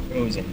Frozen.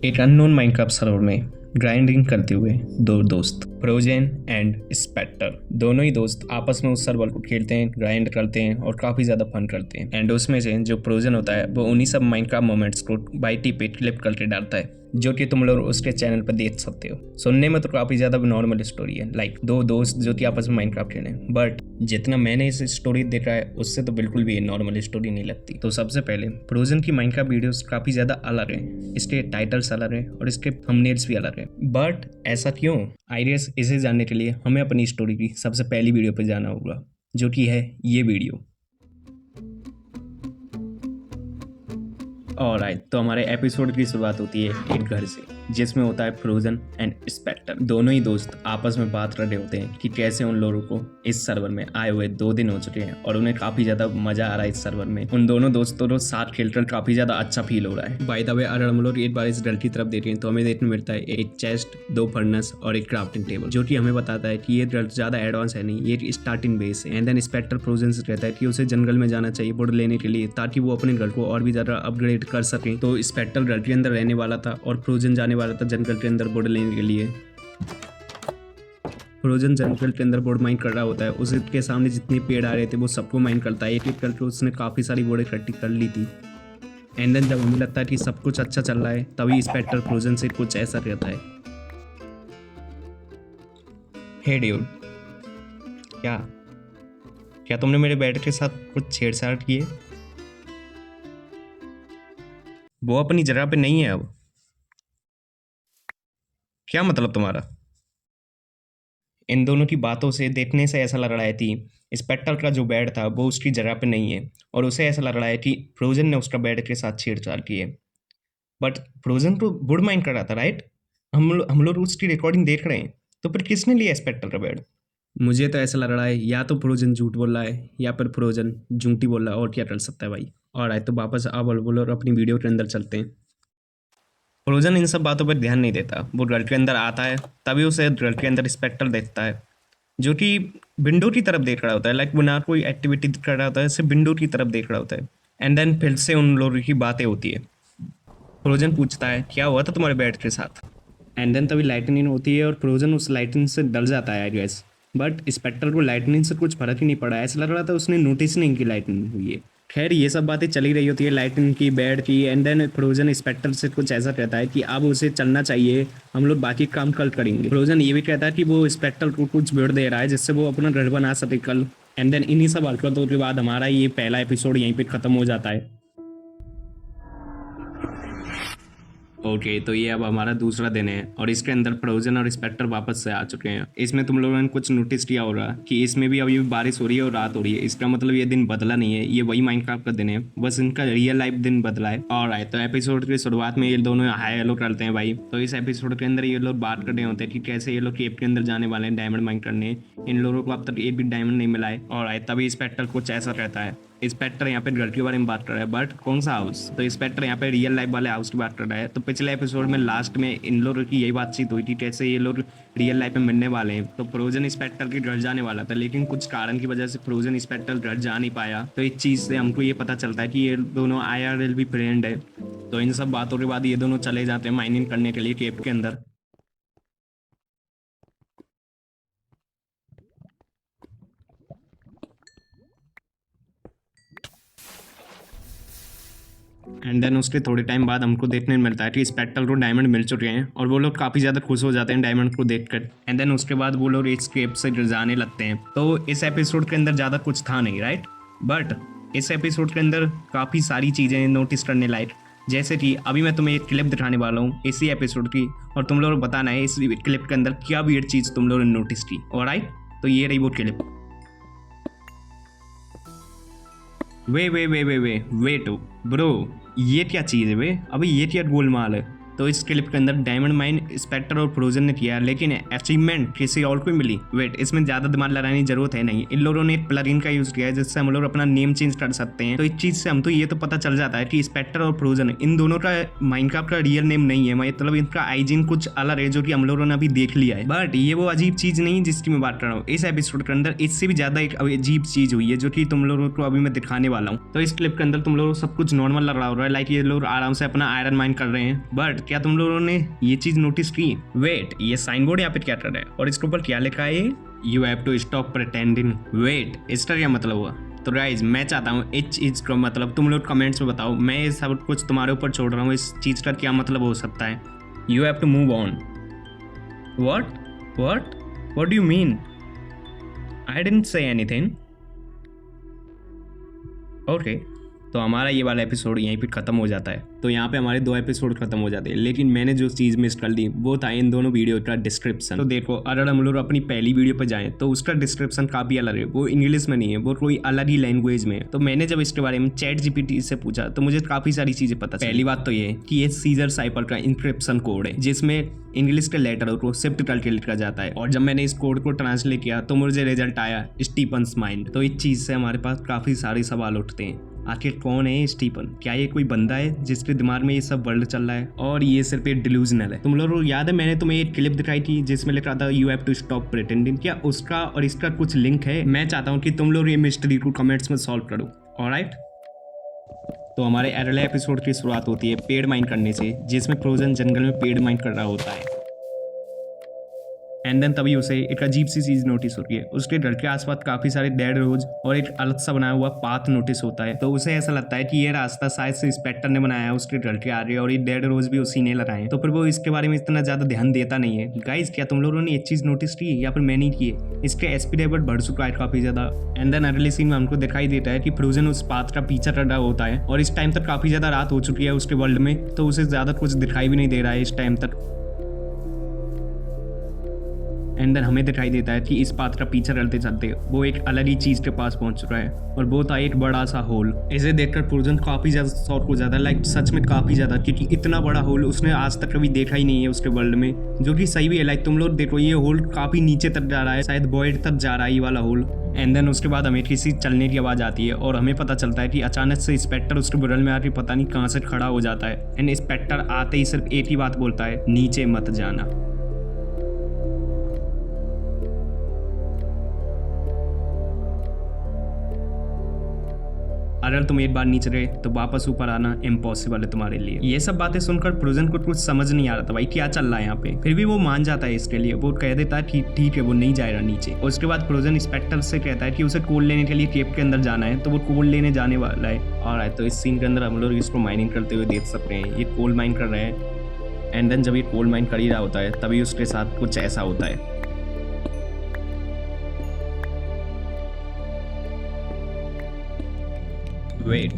एक unknown Minecraft server में grinding करते हुए दो दोस्त फ्रोजन एंड स्पेक्टर, दोनों ही दोस्त आपस में उस सर्वर को खेलते हैं, ग्राइंड करते हैं और काफ़ी ज़्यादा फन करते हैं। एंड उसमें से जो फ्रोजन होता है वो उन्हीं सब माइनक्राफ्ट मोमेंट्स को बाइटी पे क्लिप करके डालता है, जो कि तुम लोग उसके चैनल पर देख सकते हो। सुनने में तो काफ़ी ज़्यादा नॉर्मल स्टोरी है, लाइक दो दोस्त जो कि आपस में माइनक्राफ्ट खेलें, बट जितना मैंने इस स्टोरी देखा है उससे तो बिल्कुल भी नॉर्मल स्टोरी नहीं लगती। तो सबसे पहले फ्रोजन की माइनक्राफ्ट वीडियोस काफ़ी ज़्यादा अलग हैं, इसके टाइटल्स अलग हैं और इसके थंबनेल्स भी अलग हैं। बट ऐसा क्यों? आइडियस इसे जानने के लिए हमें अपनी स्टोरी की सबसे पहली वीडियो पर जाना होगा, जो कि है ये वीडियो। ऑलराइट, तो हमारे एपिसोड की शुरुआत होती है एक घर से, जिसमें होता है फ्रोजन एंड स्पेक्टर। दोनों ही दोस्त आपस में बात कर रहे होते हैं कि कैसे उन लोगों को इस सर्वर में आए हुए 2 दिन हो चुके हैं और उन्हें काफी ज्यादा मजा आ रहा है इस सर्वर में। उन दोनों दोस्तों को साथ खेलकर काफी ज्यादा अच्छा फील हो रहा है। बाय द वे, अगर हम लोग एक बार इस घर की तरफ देखें तो हमें देखने मिलता है एक चेस्ट, 2 फर्नेस और एक क्राफ्टिंग टेबल, जो कि हमें बताता है कि ये घर ज्यादा एडवांस है नहीं, ये स्टार्टिंग बेस है। एंड देन स्पेक्टर फ्रोजन से कहता है कि उसे जंगल में जाना चाहिए वुड लेने के लिए, ताकि वो अपने घर को और भी ज्यादा अपग्रेड कर सके। तो स्पेक्टर घर के अंदर रहने वाला था और फ्रोजन जाने वाला था जंगल के अंदर वुड लेने के लिए। फ्रोजन जंगल के अंदर वुड माइन कर रहा होता है, उसके सामने जितने पेड़ आ रहे थे वो सबको माइन करता है, एक एक करके उसने काफी सारी वुड इकट्ठी कर ली थी। एंड देन जब हमें लगता है कि सब कुछ अच्छा चल रहा है, तभी स्पेक्टर फ्रोजन से कुछ ऐसा कहता है, हे ड्यूड, क्या क्या तुमने मेरे बेटे के साथ कुछ छेड़छाड़ की है? वो अपनी जगह पे नहीं है अब। क्या मतलब तुम्हारा? इन दोनों की बातों से, देखने से ऐसा लग रहा है कि स्पेक्टर का जो बेड था वो उसकी जगह पे नहीं है, और उसे ऐसा लग रहा है कि फ्रोजन ने उसका बेड के साथ छेड़छाड़ की है। बट फ्रोजन तो गुड माइंड कर रहा था, राइट? हम लोग उसकी रिकॉर्डिंग देख रहे हैं, तो फिर किसने लिया स्पेक्टर का बेड? मुझे तो ऐसा लग रहा है या तो फ्रोजन झूठ बोल रहा है या फिर फ्रोजन झूठी बोल रहा है, और क्या कर सकता है भाई। और आए तो वापस अब बोलो और अपनी वीडियो के अंदर चलते हैं। फ्रोजन इन सब बातों पर ध्यान नहीं देता, वो घर के अंदर आता है, तभी उसे घर के अंदर स्पेक्टर देखता है, जो कि विंडो की तरफ देख रहा होता है, लाइक वो ना कोई एक्टिविटी कर रहा होता है, सिर्फ विंडो की तरफ देख रहा होता है। एंड देन फिर से उन लोगों की बातें होती है। फ्रोजन पूछता है क्या हुआ था तुम्हारे बेड के साथ? एंड देन तभी लाइटनिंग होती है और फ्रोजन उस लाइटनिंग से डर जाता है आई गेस। बट स्पेक्टर को लाइटनिंग से कुछ फर्क ही नहीं पड़ा, ऐसा लग रहा था उसने नोटिस नहीं की लाइटनिंग हुई है। खैर, ये सब बातें चली रही होती है, लाइटनिंग की, बेड की। एंड देन फ्रोजन स्पेक्टर से कुछ ऐसा कहता है कि अब उसे चलना चाहिए, हम लोग बाकी काम कल करेंगे। फ्रोजन ये भी कहता है कि वो स्पेक्टर को कुछ भेड़ दे रहा है जिससे वो अपना घर बना सके कल। एंड देन इन्हीं सब हरकतों के बाद हमारा ये पहला एपिसोड यहीं पे खत्म हो जाता है। ओके, तो ये अब हमारा दूसरा दिन है और इसके अंदर फ्रोजन और स्पेक्टर वापस से आ चुके हैं। इसमें तुम लोगों ने कुछ नोटिस किया होगा कि इसमें भी अभी बारिश हो रही है और रात हो रही है। इसका मतलब ये दिन बदला नहीं है, ये वही माइनक्राफ्ट का दिन है, बस इनका रियल लाइफ दिन बदला है। और आए तो एपिसोड की शुरुआत में ये दोनों हाई हेलो करते हैं भाई। तो इस एपिसोड के अंदर ये लोग बात कर रहे होते हैं कि कैसे ये लोग केव के अंदर जाने वाले हैं डायमंड माइन करने। इन लोगों को अब तक एक भी डायमंड नहीं मिला है। और आए तभी स्पेक्टर कुछ ऐसा कहता है। स्पेक्टर यहाँ पे घर के बारे में बात कर रहा है, बट कौन सा हाउस? तो स्पेक्टर यहाँ पे रियल लाइफ वाले हाउस की बात कर रहा है। तो पिछले एपिसोड में लास्ट में इन लोगों की यही बातचीत हुई थी, कैसे ये लोग रियल लाइफ में मिलने वाले हैं। तो फ्रोजन स्पेक्टर के घर जाने वाला था, लेकिन कुछ कारण की वजह से फ्रोजन स्पेक्टर घर जा नहीं पाया। तो इस चीज से हमको ये पता चलता है कि ये दोनों IRL भी फ्रेंड है। तो इन सब बातों के बाद ये दोनों चले जाते हैं माइनिंग करने के लिए केव के अंदर। एंड देन उसके थोड़े टाइम बाद हमको देखने को मिलता है कि स्पेक्टर को डायमंड मिल चुके हैं और वो लोग काफ़ी ज़्यादा खुश हो जाते हैं डायमंड को देखकर। एंड देन उसके बाद वो लोग एस्केप से जाने लगते हैं। तो इस एपिसोड के अंदर ज़्यादा कुछ था नहीं, राइट? बट इस एपिसोड के अंदर काफ़ी सारी चीज़ें नोटिस करने लायक, जैसे कि अभी मैं तुम्हें एक क्लिप दिखाने वाला हूँ इसी एपिसोड की, और तुम लोग बताना है इस क्लिप के अंदर क्या वियर्ड चीज़ तुम लोगों ने नोटिस की। ऑलराइट, तो ये रही वो क्लिप। वे वे वे वे वे वेट ब्रो, ये क्या चीज़ है वे? अभी ये क्या गोलमाल है? तो इस क्लिप के अंदर डायमंड माइन स्पेक्टर और फ्रोजन ने किया, लेकिन अचीवमेंट किसी और को मिली। वेट, इसमें ज्यादा दिमाग लगाने की जरूरत है नहीं। इन लोगों ने एक प्लगइन का यूज किया है जिससे हम लोग अपना नेम चेंज कर सकते हैं। तो इस चीज से हम तो ये तो पता चल जाता है कि स्पेक्टर और फ्रोजन इन दोनों का माइनक्राफ्ट का रियल नेम नहीं है, मतलब इनका आइजीन कुछ अलग है जो कि हम लोगों ने अभी देख लिया है। बट ये वो अजीब चीज नहीं जिसकी मैं बात कर रहा हूँ। इस एपिसोड के अंदर इससे भी ज्यादा एक अजीब चीज हुई है जो कि तुम लोगों को अभी मैं दिखाने वाला हूँ। तो इस क्लिप के अंदर तुम लोगों को सब कुछ नॉर्मल लग रहा है, लाइक ये लोग आराम से अपना आयरन माइन कर रहे हैं। बट क्या तुम लोगों ने ये चीज नोटिस की? वेट, ये साइन बोर्ड यहाँ पे क्या कर रहा है और इसके ऊपर क्या लिखा है? You have to stop pretending. Wait, इसका क्या मतलब हुआ? तो गाइस, मैं चाहता हूँ इस चीज का मतलब तुम लोग कमेंट्स में बताओ। मैं ये सब कुछ तुम्हारे ऊपर छोड़ रहा हूँ, इस चीज का क्या मतलब हो सकता है? You have to move on. What do you mean? I didn't say anything. Okay, तो हमारा ये वाला एपिसोड यहीं पे ख़त्म हो जाता है। तो यहाँ पे हमारे 2 एपिसोड खत्म हो जाते हैं, लेकिन मैंने जो चीज़ मिस कर दी वो था इन दोनों वीडियो का डिस्क्रिप्शन। तो देखो, अगर हम लोग अपनी पहली वीडियो पर जाएं तो उसका डिस्क्रिप्शन काफ़ी अलग है। वो इंग्लिश में नहीं है, वो कोई अलग ही लैंग्वेज में है। तो मैंने जब इसके बारे में चैट जीपीटी से पूछा तो मुझे काफ़ी सारी चीज़ें पता चली। पहली बात तो ये कि ये सीजर साइपर का इंक्रिप्शन कोड है जिसमें इंग्लिश के लेटर को शिफ्ट करके लिखा जाता है। और जब मैंने इस कोड को ट्रांसलेट किया तो मुझे रिजल्ट आया स्टीफन्स माइंड। तो इस चीज़ से हमारे पास काफ़ी सारे सवाल उठते हैं। आखिर कौन है स्टीफन? क्या ये कोई बंदा है जिसके दिमाग में ये सब वर्ल्ड चल रहा है और ये सिर्फ एक डिल्यूजनल है? तुम लोगों को याद है मैंने तुम्हें एक क्लिप दिखाई थी जिसमें लिखा था you have to stop pretending. क्या उसका और इसका कुछ लिंक है? मैं चाहता हूँ कि तुम लोग ये मिस्ट्री को कमेंट्स में सॉल्व करो। ऑलराइट, तो हमारे अगले एपिसोड की शुरुआत होती है पेड़ माइन करने से, जिसमें फ्रोजन जंगल में पेड़ माइन कर रहा होता है। एंड देन तभी उसे एक अजीब सी चीज नोटिस होती है। उसके घर के आसपास काफी सारे डेड रोज और एक अलग सा बनाया हुआ पाथ नोटिस होता है। तो उसे ऐसा लगता है कि ये रास्ता शायद से इंस्पेक्टर ने बनाया है उसके घर के आगे, और ये डेड रोज भी उसी ने लगाए हैं। तो फिर वो इसके बारे में इतना ज्यादा ध्यान देता नहीं है। गाइस, क्या तुम लोगों ने एक चीज नोटिस की या फिर मैं नहीं की? इसके एसपी लेवल बढ़ चुका है काफी ज्यादा। एंड देन अगले सीन में हमको दिखाई देता है कि फ्रोजन उस पाथ का पीछा कर रहा होता है और इस टाइम तक काफी ज्यादा रात हो चुकी है उसके वर्ल्ड में, तो उसे ज्यादा कुछ दिखाई भी नहीं दे रहा है इस टाइम तक। एंड देन हमें दिखाई देता है कि इस पाथ का पीछा करते चलते वो एक अलग ही चीज के पास पहुंच चुका है और वो था एक बड़ा सा होल। इसे देखकर फ्रोजन काफी ज्यादा शॉक हो जाता है, लाइक सच में काफी ज्यादा, क्योंकि इतना बड़ा होल उसने आज तक कभी देखा ही नहीं है उसके वर्ल्ड में, जो कि सही भी है। लाइक तुम लोग देखो, ये होल काफी नीचे तक जा रहा है, शायद वॉइड तक जा रहा है ये वाला होल। एंड देन उसके बाद हमें किसी चलने की आवाज़ आती है और हमें पता चलता है कि अचानक से इंस्पेक्टर उसके बगल में आके पता नहीं कहाँ से खड़ा हो जाता है। एंड इंस्पेक्टर आते ही सिर्फ एक ही बात बोलता है, नीचे मत जाना। अगर तुम एक बार नीचे गए तो वापस ऊपर आना इम्पॉसिबल है तुम्हारे लिए। ये सब बातें सुनकर फ्रोजन को कुछ समझ नहीं आ रहा था भाई क्या चल रहा है यहाँ पे। फिर भी वो मान जाता है इसके लिए। वो कह देता है कि ठीक है, वो नहीं जाएगा नीचे। और उसके बाद फ्रोजन इंस्पेक्टर से कहता है कि उसे कोल लेने के लिए केव के अंदर जाना है, तो वो कोल लेने जाने वाला है। और तो इस सीन के अंदर हम लोग इसको माइनिंग करते हुए देख सकते हैं। ये कोल माइन कर रहे हैं। एंड देन जब ये कोल माइन कर ही रहा होता है तभी उसके साथ कुछ ऐसा होता है। Wait,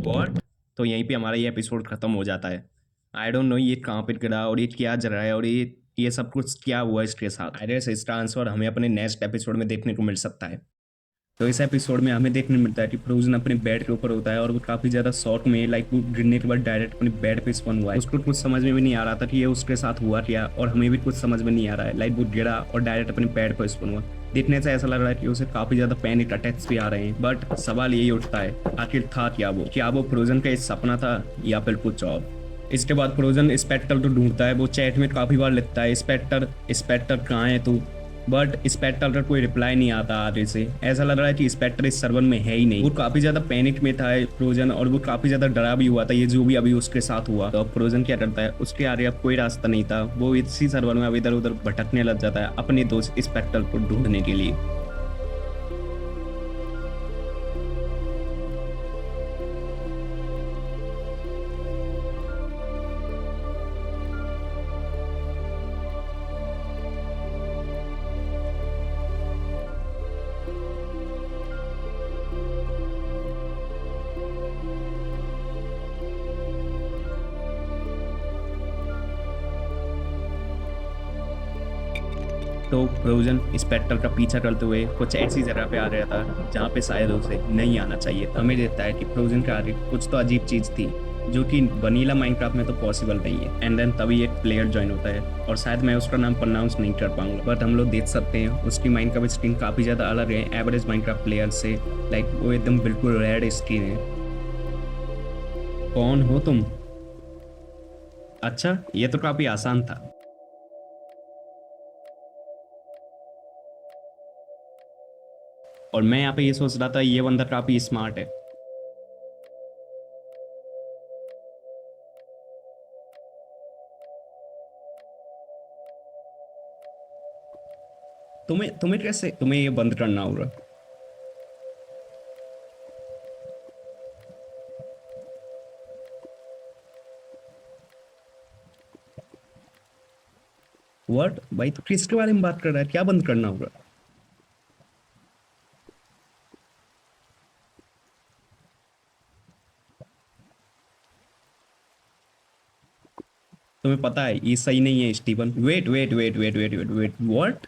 what? तो यहीं पे हमारा ये एपिसोड खत्म हो जाता है। आई डोंट नो ये कहाँ पे गिरा और ये क्या जल रहा है और ये सब कुछ क्या हुआ इसके साथ। आई गेस इसका आंसर हमें अपने नेक्स्ट एपिसोड में देखने को मिल सकता है। तो इस एपिसोड में हमें देखने मिलता है कि फ्रोजन अपने बेड के ऊपर होता है और वो काफ़ी ज़्यादा शॉक में, लाइक वो गिरने के बाद डायरेक्ट अपने बेड पे स्पॉन हुआ है। उसको कुछ समझ में भी नहीं आ रहा था कि ये उसके साथ हुआ क्या, और हमें भी कुछ समझ में नहीं आ रहा है। लाइक वो गिरा और डायरेक्ट अपने बेड पर स्पॉन हुआ। देखने से ऐसा लग रहा है कि उसे काफ़ी ज़्यादा पैनिक अटैक्स भी आ रहे हैं। बट सवाल यही उठता है, आखिर था क्या वो फ्रोजन का एक सपना था या फिर कुछ और? इसके बाद फ्रोजन इंस्पेक्टर को ढूंढता है। वो चैट में काफ़ी बार लिखता है, इंस्पेक्टर कहाँ है तू? बट इंस्पेक्टर का कोई रिप्लाई नहीं आता आगे से। ऐसा लग रहा है कि इंस्पेक्टर इस सर्वर में है ही नहीं। वो काफी ज्यादा पैनिक में था फ्रोजन, और वो काफी ज्यादा डरा भी हुआ था ये जो भी अभी उसके साथ हुआ। तो अब फ्रोजन क्या करता है, उसके आगे अब कोई रास्ता नहीं था। वो इसी सर्वर में अब इधर उधर भटकने लग जाता है अपने दोस्त इंस्पेक्टर को ढूंढने के लिए। तो फ्रोजन इंस्पेक्टर का पीछा करते हुए कुछ ऐसी जगह पे आ रहा था जहाँ पे शायद उसे नहीं आना चाहिए था। हमें देखता है कि फ्रोजन के आगे कुछ तो अजीब चीज थी। जो कि वनीला माइनक्राफ्ट में तो पॉसिबल नहीं है। एंड देन तभी एक प्लेयर ज्वाइन होता है, और शायद मैं उसका नाम प्रोनाउंस नहीं कर पाऊंगा, बट हम लोग देख सकते हैं उसकी माइनक्राफ्ट स्किन काफ़ी ज़्यादा अलग है एवरेज माइनक्राफ्ट प्लेयर से। लाइक वो एकदम बिल्कुल रेड स्किन है। कौन हो तुम? अच्छा, ये तो काफ़ी आसान था। और मैं यहाँ पे ये सोच रहा था ये बंदा काफ़ी स्मार्ट है। तुम्हें कैसे तुम्हें ये बंद करना होगा? व्हाट भाई, तो किसके बारे में बात कर रहा है? क्या बंद करना होगा? तुम्हें पता है ये सही नहीं है Steven. Wait wait wait wait wait wait wait what?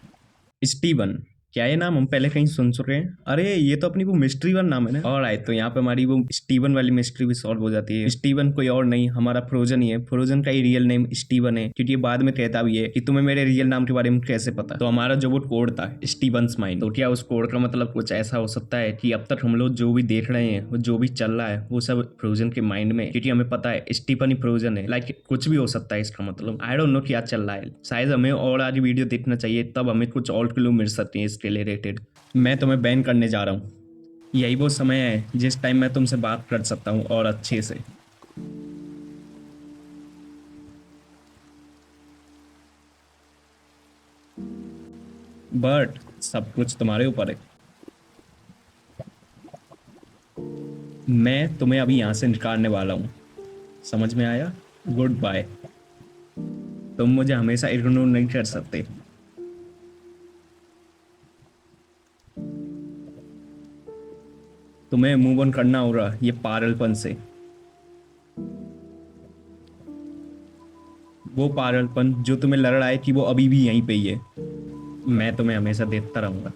Steven? क्या ये नाम हम पहले कहीं सुन चुके हैं? अरे ये तो अपनी वो मिस्ट्री वन नाम है ना। और आए तो यहाँ पे हमारी वो स्टीवन वाली मिस्ट्री भी सॉल्व हो जाती है। स्टीवन कोई और नहीं, हमारा फ्रोजन ही है। फ्रोजन का ही रियल नेम स्टीवन है, क्योंकि ये बाद में कहता भी है कि तुम्हें मेरे रियल नाम के बारे में कैसे पता। तो हमारा जो वो कोड था स्टीवंस माइंड, तो क्या उस कोड का मतलब कुछ ऐसा हो सकता है कि अब तक हम लोग जो भी देख रहे हैं, वो जो भी चल रहा है, वो सब फ्रोजन के माइंड में? क्योंकि हमें पता है स्टीफन ही फ्रोजन है। लाइक कुछ भी हो सकता है इसका मतलब। आई डोंट नो क्या चल रहा है। शायद हमें और आज वीडियो देखना चाहिए, तब हमें कुछ और क्लू मिल सकती है इसके रिलेटेड। मैं तुम्हें बैन करने जा रहा हूँ। यही वो समय है जिस टाइम मैं तुमसे बात कर सकता हूँ और अच्छे से। बट सब कुछ तुम्हारे ऊपर है। मैं तुम्हें अभी यहाँ से निकालने वाला हूँ। समझ में आया? Good bye. तुम मुझे हमेशा इग्नोर नहीं कर सकते। तुम्हें मूव ऑन करना होगा ये पागलपन से। वो पागलपन जो तुम्हें लग रहा है कि वो अभी भी यहीं पे ही है, मैं तुम्हें हमेशा देखता रहूंगा।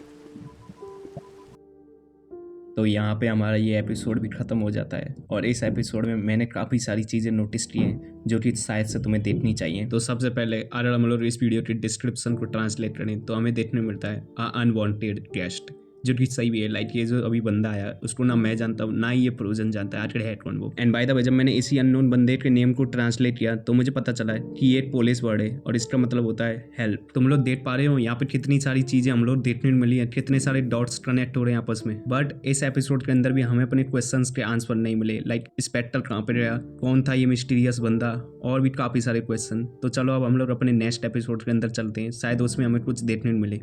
तो यहाँ पे हमारा ये एपिसोड भी ख़त्म हो जाता है, और इस एपिसोड में मैंने काफ़ी सारी चीज़ें नोटिस की हैं जो कि शायद से तुम्हें देखनी चाहिए। तो सबसे पहले अगर हम लोग इस वीडियो के डिस्क्रिप्शन को ट्रांसलेट करें तो हमें देखने मिलता है अनवांटेड गेस्ट, जो कि सही भी है। लाइक ये जो अभी बंदा आया उसको ना मैं जानता हूँ ना ही ये फ्रोजन जानता है, आखिर है कौन वो। एंड बाय द वे जब मैंने इसी अननोन बंदे के नेम को ट्रांसलेट किया तो मुझे पता चला कि ये एक पोलिश वर्ड है और इसका मतलब होता है हेल्प। तुम लोग देख पा रहे हो यहाँ पे कितनी सारी चीजें हम लोग देखने को मिली है, कितने सारे डॉट्स कनेक्ट हो रहे हैं आपस में। बट इस एपिसोड के अंदर भी हमें अपने क्वेश्चंस के आंसर नहीं मिले। लाइक स्पेक्टर कहाँ पे गया, कौन था ये मिस्टीरियस बंदा, और भी काफी सारे क्वेश्चन। तो चलो अब हम लोग अपने नेक्स्ट एपिसोड के अंदर चलते हैं, शायद उसमें हमें कुछ देखने को मिले।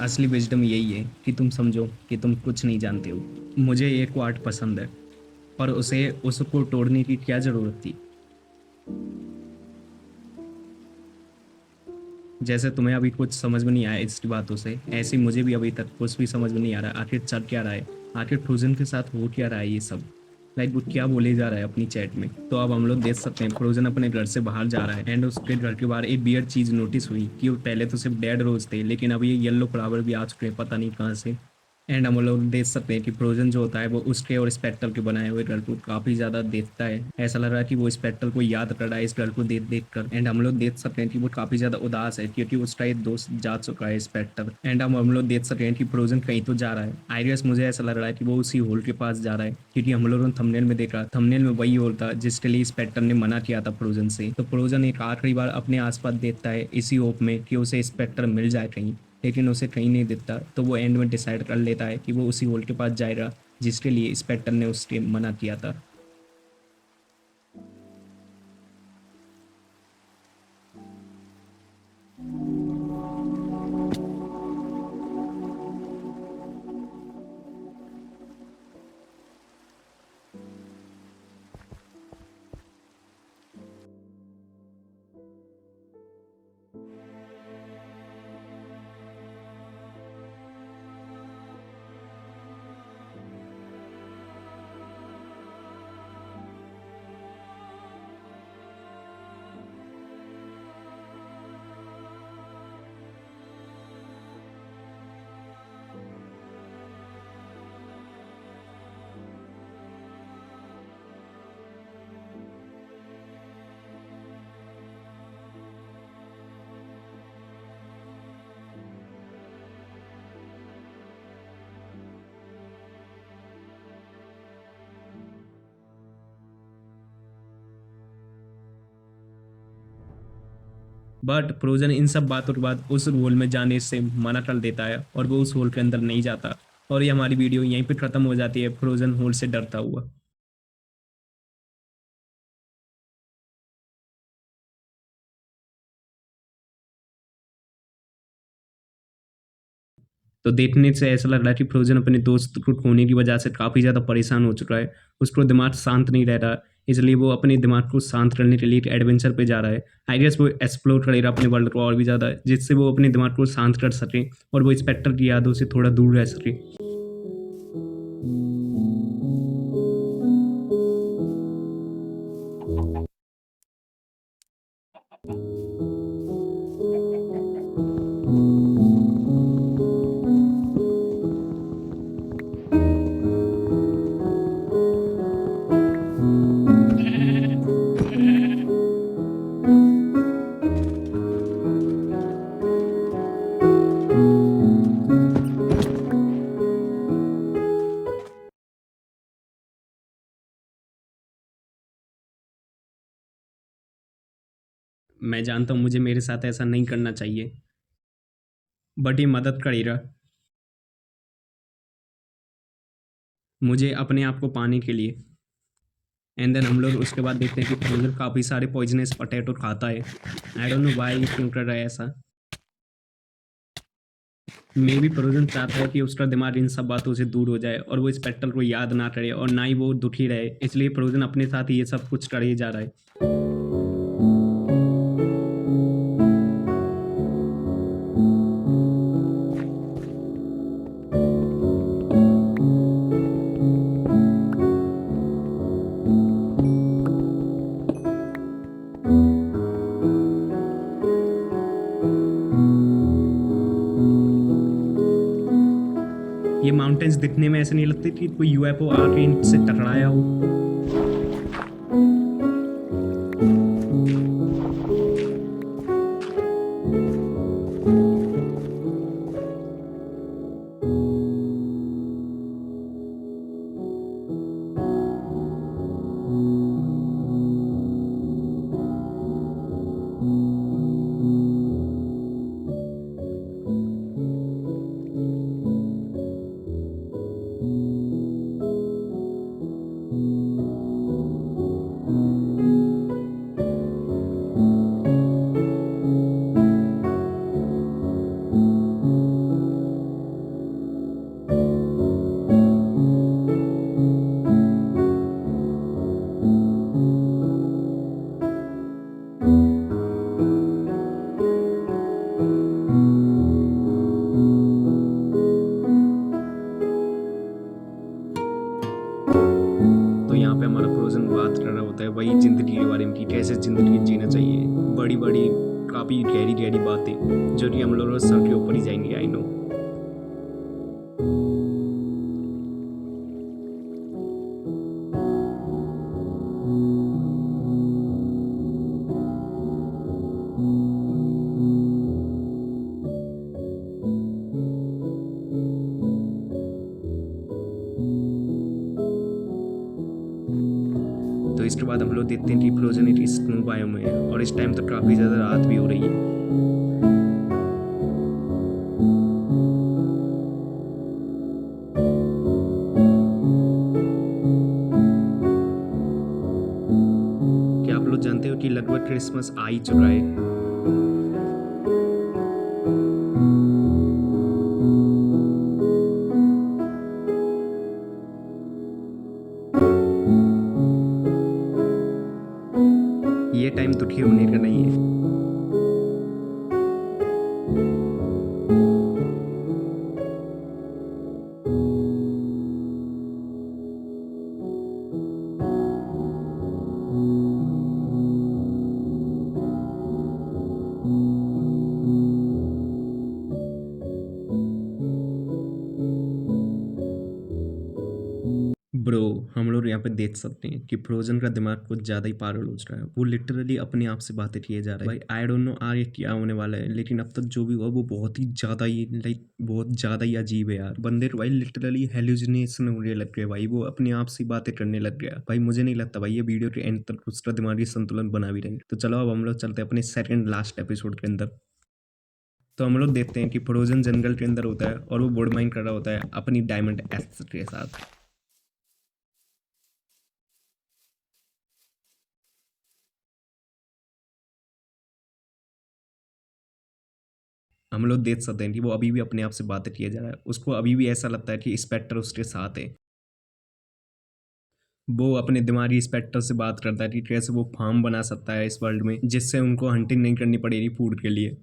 असली विजडम यही है कि तुम समझो कि तुम कुछ नहीं जानते हो। मुझे एक क्वार्ट पसंद है, पर उसे उसको तोड़ने की क्या जरूरत थी? जैसे तुम्हें अभी कुछ समझ में नहीं आया इस बातों से, ऐसे मुझे भी अभी तक कुछ भी समझ में नहीं आ रहा आखिर चल क्या रहा है, आखिर फ्रोजन के साथ हो क्या रहा है ये सब। लाइक वो क्या बोले जा रहा है अपनी चैट में। तो अब हम लोग देख सकते हैं फ्रोजन अपने घर से बाहर जा रहा है, एंड उसके घर के बाहर एक वियर्ड चीज नोटिस हुई कि वो पहले तो सिर्फ डेड रोज थे, लेकिन अब ये येलो फ्लावर भी आ चुके हैं पता नहीं कहाँ से। एंड हम लोग देख सकते हैं कि फ्रोजन जो होता है वो उसके और स्पेक्टर के बनाए हुए घर को काफी ज्यादा देखता है। ऐसा लग रहा है कि वो स्पेक्टर को याद कर रहा है इस घर को देख देख कर। एंड हम लोग देख सकते हैं कि वो काफी ज्यादा उदास है क्योंकि उसका एक दोस्त जा चुका है स्पेक्टर। एंड हम लोग देख सकते हैं कि फ्रोजन कहीं तो जा रहा है। आइरियस मुझे ऐसा लग रहा है कि वो उसी होल के पास जा रहा है, क्योंकि हम लोगों ने थंबनेल में देखा, थंबनेल में वही होल था जिसके लिए स्पेक्टर ने मना किया था फ्रोजन से। तो फ्रोजन एक आखिरी बार अपने आसपास देखता है इसी होप में कि उसे स्पेक्टर मिल जाए कहीं, लेकिन उसे कहीं नहीं दिखता। तो वो एंड में डिसाइड कर लेता है कि वो उसी होल के पास जाएगा जिसके लिए स्पेक्टर ने उसके मना किया था। बट फ्रोजन इन सब बातों के बाद उस होल में जाने से मना कर देता है और वो उस होल के अंदर नहीं जाता। और ये हमारी वीडियो यहीं पे ख़त्म हो जाती है फ्रोजन होल से डरता हुआ। तो देखने से ऐसा लग रहा है कि फ्रोजन अपने दोस्त को खोने की वजह से काफ़ी ज़्यादा परेशान हो चुका है। उसको दिमाग शांत नहीं रह रहा, इसलिए वो अपने दिमाग को शांत करने के लिए एक एडवेंचर पे जा रहा है। आई गेस वो एक्सप्लोर करेगा अपने वर्ल्ड को और भी ज़्यादा, जिससे वो अपने दिमाग को शांत कर सके और वो इंस्पेक्टर की यादों से थोड़ा दूर रह सके। मैं जानता हूँ मुझे मेरे साथ ऐसा नहीं करना चाहिए, बट ये मदद करेगा मुझे अपने आप को पाने के लिए। एंड देन हम लोग उसके बाद देखते हैं कि फ्रोजन काफ़ी सारे पॉइजनस पोटैटो खाता है। आई डोंट नो व्हाई क्यों कर रहा है ऐसा। मे बी फ्रोजन चाहता है कि उसका दिमाग इन सब बातों से दूर हो जाए और वो स्पेक्टर को याद ना करे और ना ही वो दुखी रहे, इसलिए फ्रोजन अपने साथ ये सब कुछ कर ही जा रहा है। ये माउंटेन्स दिखने में ऐसे नहीं लगते कि कोई यूएफओ आके इनसे टकराया हो। तो यहाँ पे हमारा फ्रोजन बात कर रहा होता है वही ज़िंदगी के बारे में कि कैसे ज़िंदगी जीना चाहिए। बड़ी-बड़ी काफ़ी गहरी-गहरी बातें जो कि हम लोगों के सर के ऊपर ही जाएँगी, आई नो। तो इसके बाद हम लोग देखते हैं कि फ्रोजन एक स्नो बायोम में है और इस टाइम तो काफ़ी ज़्यादा रात भी हो रही है। क्या आप लोग जानते हो कि लगभग क्रिसमस आ ही चुका है? ये टाइम दुखी होने का नहीं है। ब्रो, हम लोग यहाँ पे देख सकते हैं कि फ्रोजन का दिमाग कुछ ज़्यादा ही पागल हो रहा है। वो लिटरली अपने आप से बातें किए जा रहा है। भाई आई डोंट नो आगे क्या होने वाला है, लेकिन अब तक जो भी हुआ वो बहुत ही ज़्यादा ही बहुत ज़्यादा ही अजीब है यार। बंदे को भाई लिटरली हेलुसिनेशन होने लग गया भाई, वो अपने आप से बातें करने लग गया भाई। मुझे नहीं लगता भाई ये वीडियो के एंड तक उसका दिमागी संतुलन बना भी रहेंगे। तो चलो अब हम लोग चलते हैं अपने सेकंड लास्ट एपिसोड के अंदर। तो हम लोग देखते हैं कि फ्रोजन जंगल के अंदर होता है और वो गोल्ड माइन कर रहा होता है अपनी डायमंड एक्स के साथ। हम लोग देख सकते हैं कि वो अभी भी अपने आप से बातें किए जा रहा है। उसको अभी भी ऐसा लगता है कि स्पेक्टर उसके साथ है। वो अपने दिमागी स्पेक्टर से बात करता है कि कैसे वो फार्म बना सकता है इस वर्ल्ड में, जिससे उनको हंटिंग नहीं करनी पड़ेगी फूड के लिए।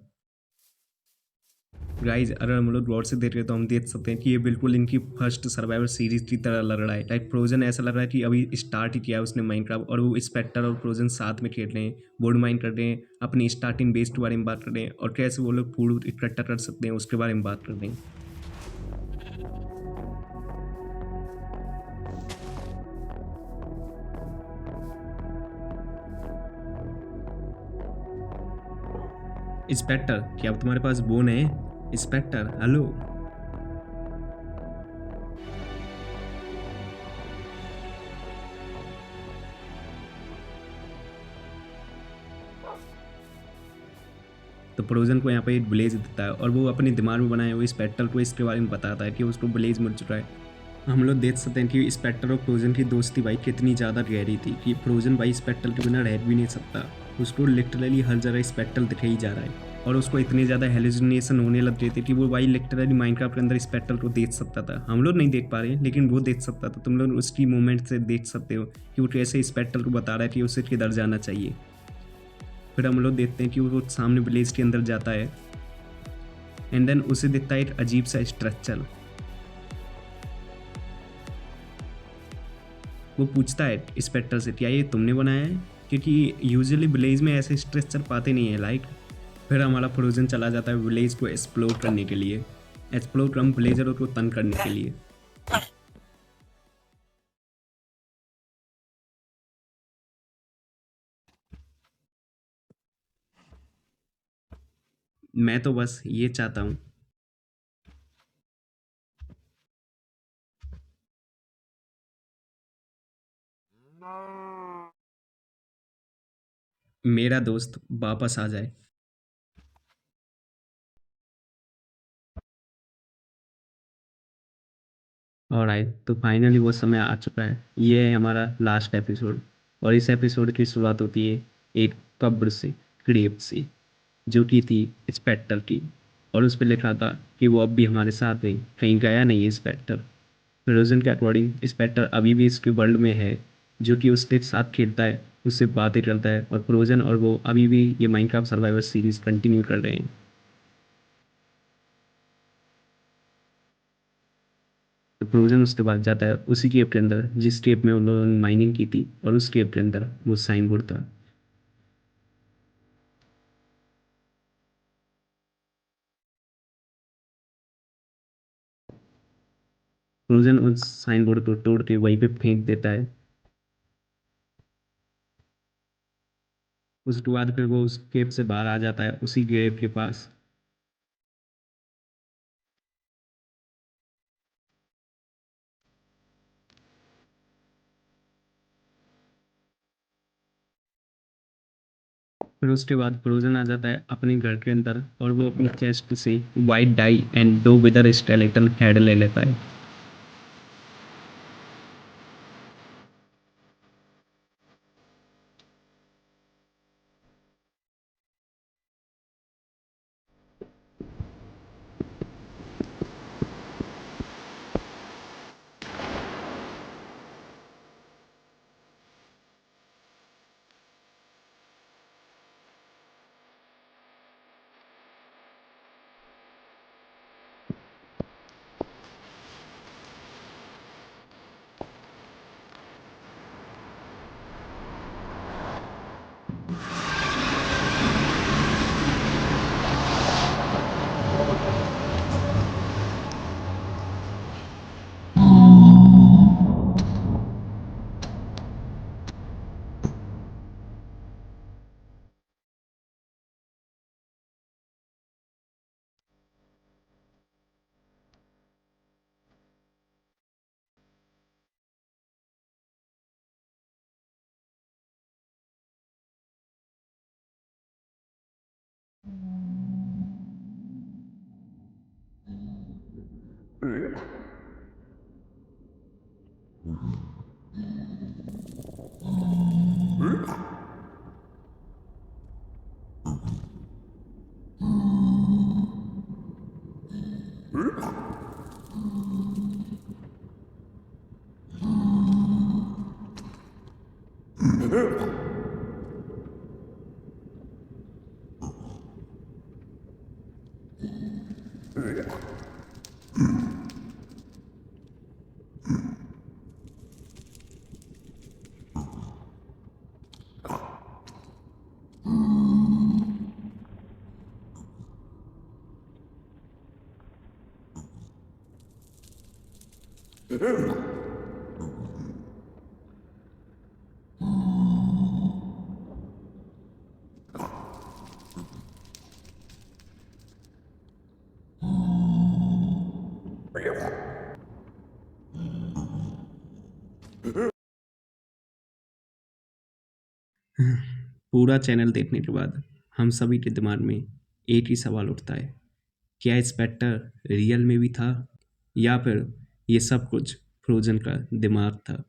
गाइज अगर हम लोग गौर से देख रहे हैं तो हम देख सकते हैं कि ये बिल्कुल इनकी फर्स्ट सर्वाइवर सीरीज की तरह लग रहा है। लाइक फ्रोजन ऐसा लग रहा है कि अभी स्टार्ट ही किया है उसने माइनक्राफ्ट, और वो स्पेक्टर और फ्रोजन साथ में खेल रहे हैं, बोर्ड माइन कर रहे हैं, अपनी स्टार्टिंग बेस के बारे में बात कर रहे हैं, और कैसे वो लोग फूड इकट्ठा कर सकते हैं उसके बारे में बात कर रहे हैं। इंस्पेक्टर, क्या अब तुम्हारे पास बोन है? Inspector hello. तो फ्रोजन को यहाँ पे एक ब्लेज देता है, और वो अपने दिमाग में बनाए हुए स्पेक्टर को इसके बारे में बताता है कि उसको ब्लेज मिल चुका है। हम लोग देख सकते हैं कि स्पेक्टर और फ्रोजन की दोस्ती भाई कितनी ज़्यादा गहरी थी कि फ्रोजन भाई स्पेक्टर के बिना रह भी नहीं सकता। उसको लिटरली हर जगह स्पेक्टर दिख ही जा रहा है, और उसको इतनी ज़्यादा हेलुसिनेशन होने लग गई थी कि वो भाई लिटरली माइनक्राफ्ट के अंदर स्पेक्टर को देख सकता था। हम लोग नहीं देख पा रहे लेकिन वो देख सकता था। तुम लोग उसकी मूवमेंट से देख सकते हो कि वो कैसे स्पेक्टर को बता रहा है कि उसे किधर जाना चाहिए। फिर हम लोग देखते हैं कि वो सामने विलेज के अंदर जाता है, एंड देन उसे दिखता है एक अजीब सा स्ट्रक्चर। वो पूछता है स्पेक्टर से, क्या ये तुमने बनाया है? क्योंकि यूजुअली विलेज में ऐसे स्ट्रक्चर पाते नहीं है लाइक। फिर हमारा फ्रोजन चला जाता है विलेज को एक्सप्लोर करने के लिए, एक्सप्लोर कम विलेजरों को तंग करने के लिए। मैं तो बस ये चाहता हूँ। मेरा दोस्त वापस आ जाए। ऑलराइट, तो फाइनली वो समय आ चुका है। ये है हमारा लास्ट एपिसोड, और इस एपिसोड की शुरुआत होती है एक कब्र से, ग्रेव से, जो कि थी स्पेक्टर की। और उस पर लिखा था कि वो अब भी हमारे साथ है, कहीं गया नहीं है स्पेक्टर। फिरोजन के अकॉर्डिंग स्पेक्टर अभी भी इसके वर्ल्ड में है, जो कि उसके साथ खेलता है, उससे बातें करता है, और फ्रोजन और वो अभी भी ये माइनक्राफ्ट सर्वाइवर सीरीज कंटिन्यू कर रहे हैं। तो फ्रोजन उसके बाद जाता है उसी केव के अंदर जिस केव में उन लोगों ने माइनिंग की थी, और उस केव के अंदर वो साइन बोर्ड था। फ्रोजन उस साइन बोर्ड को तोड़ के वहीं पे फेंक देता है। उसके बाद फिर वो उस केव से बाहर आ जाता है उसी केव के पास। फिर उसके बाद फ्रोजन आ जाता है अपने घर के अंदर, और वो अपनी चेस्ट से वाइट डाई एंड दो विदर स्केलेटन हेड ले लेता है। पूरा चैनल देखने के बाद हम सभी के दिमाग में एक ही सवाल उठता है, क्या स्पेक्टर रियल में भी था या फिर ये सब कुछ फ्रोजन का दिमाग था।